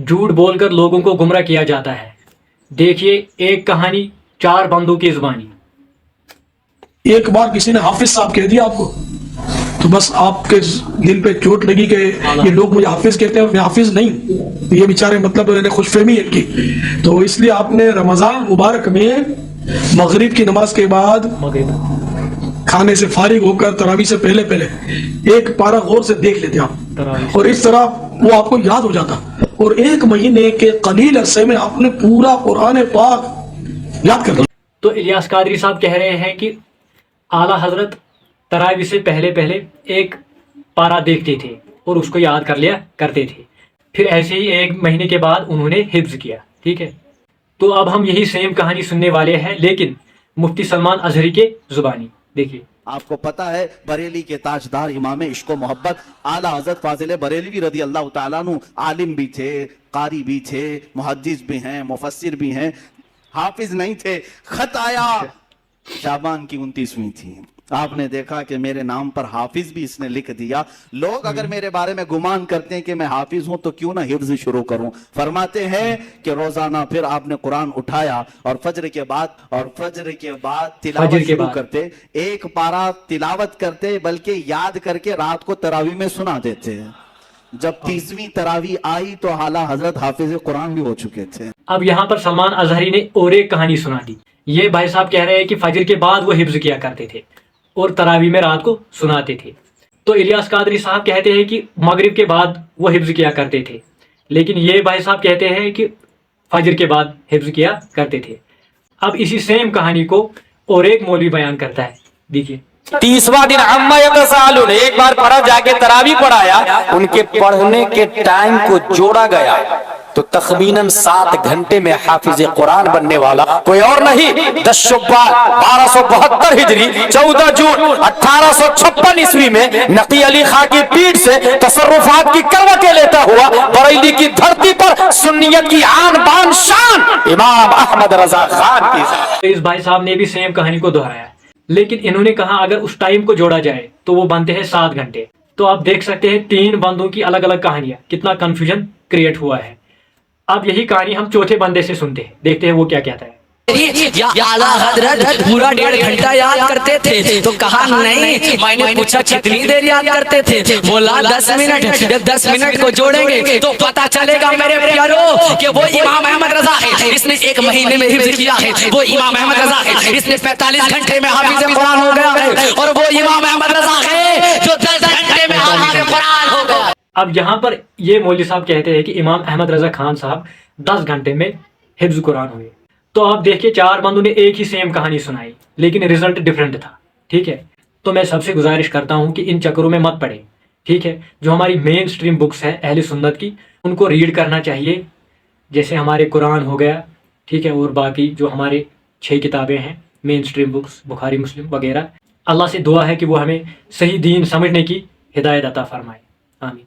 झूठ बोलकर लोगों को गुमराह किया जाता है। देखिए एक कहानी 4 बंदों की जुबानी। एक बार किसी ने हाफिज साहब कह दिया आपको, तो बस आपके दिल पे चोट लगी कि ये लोग मुझे हाफिज कहते हैं, मैं हाफिज नहीं, ये बेचारे मतलब खुशफहमी है इनकी। तो इसलिए आपने रमजान मुबारक में मगरिब की नमाज के बाद खाने से फारिग होकर तरावी से पहले पहले एक पारा गौर से देख लेते आप, और इस तरह वो आपको याद हो जाता, और 1 महीने के कलील अरसे में आपने पूरा कुरान पाक याद कर लिया। तो इलियास कादरी साहब कह रहे हैं कि आला हजरत तरावी से पहले पहले एक पारा देखते थे और उसको याद कर लिया करते थे, फिर ऐसे ही 1 महीने के बाद उन्होंने हिफ्ज किया। ठीक है, तो अब हम यही सेम कहानी सुनने वाले हैं, लेकिन मुफ्ती सलमान अजहरी के जुबानी। देखिए, आपको पता है बरेली के ताजदार इमाम इश्क मोहब्बत आला हजरत फाजिल बरेलवी रदी अल्लाह तआला अन्हु आलिम भी थे, कारी भी थे, मुहद्दिस भी हैं, मुफस्सिर भी हैं, हाफिज नहीं थे। खत आया शाबान की 29वीं थी, आपने देखा कि मेरे नाम पर हाफिज भी इसने लिख दिया। लोग अगर मेरे बारे में गुमान करते हैं कि मैं हाफिज हूं तो क्यों ना हिफ्ज शुरू करूं। फरमाते हैं कि रोजाना फिर आपने कुरान उठाया और फजर के बाद तिलावत शुरू करते, एक पारा तिलावत करते, बल्कि याद करके रात को तरावी में सुना देते। जब 30वीं तरावी आई तो आला हजरत हाफिज कुरान भी हो चुके थे। अब यहाँ पर सलमान अजहरी ने और एक कहानी सुना दी। ये भाई साहब कह रहे हैं कि फजर के बाद वो हिफ्ज किया करते थे और तरावी में रात को सुनाते थे। तो इलियास कादरी साहब कहते हैं कि मगरिब के बाद वो हिफ्ज किया करते थे, लेकिन ये भाई साहब कहते हैं कि फजर के बाद हिफ्ज किया करते थे। अब इसी सेम कहानी को और एक मौलवी बयान करता है, देखिए। 30वां दिन अम्मा यतसालून, एक बार पढ़ा, जाके तरावी पढ़ाया, उनके पढ़ने के टाइम को जोड़ा गया तो तखमीनन 7 घंटे में हाफिज कुरान बनने वाला कोई और नहीं, 10 शुब्बान 1272 हिजरी 14 जून 1856 ईस्वी में नकी अली खां की पीठ से तसर्रुफात की करवटें लेता हुआ बरेली की धरती पर सुन्नियत की आन बान शान इमाम अहमद रजा खान की। इस भाई साहब ने भी सेम कहानी को दोहराया, लेकिन इन्होंने कहा अगर उस टाइम को जोड़ा जाए तो वो बनते हैं 7 घंटे। तो आप देख सकते हैं 3 बंदों की अलग अलग कहानियां, कितना कंफ्यूजन क्रिएट हुआ है। अब यही कहानी हम चौथे बंदे से सुनते हैं, देखते हैं वो क्या कहता है। आला हजरत पूरा 1.5 घंटा याद करते थे, तो कहा नहीं, मैंने पूछा कितनी देर याद करते थे, बोला 10 मिनट। जब 10 मिनट को जोड़ेंगे तो पता चलेगा मेरे प्यारो कि वो इमाम अहमद रजा है, इसने 1 महीने में हिफ्ज किया है। वो इमाम अहमद रजा है, इसने 45 घंटे में हाफिज कुरान हो गया है। और वो इमाम अहमद रजा है जो 10 घंटे में हाफिज कुरान हो गया। अब यहाँ पर ये मौलवी साहब कहते हैं कि इमाम अहमद रजा खान साहब 10 घंटे में हिफ्ज कुरान हुए। तो आप देखिए 4 बंदों ने एक ही सेम कहानी सुनाई, लेकिन रिजल्ट डिफरेंट था। ठीक है, तो मैं सबसे गुजारिश करता हूँ कि इन चक्करों में मत पड़े। ठीक है, जो हमारी मेन स्ट्रीम बुक्स है अहले सुन्नत की, उनको रीड करना चाहिए, जैसे हमारे कुरान हो गया। ठीक है, और बाकी जो हमारे 6 किताबें हैं मेन स्ट्रीम बुक्स, बुखारी मुस्लिम वगैरह। अल्लाह से दुआ है कि वो हमें सही दीन समझने की हिदायत अता फरमाए। आमीन।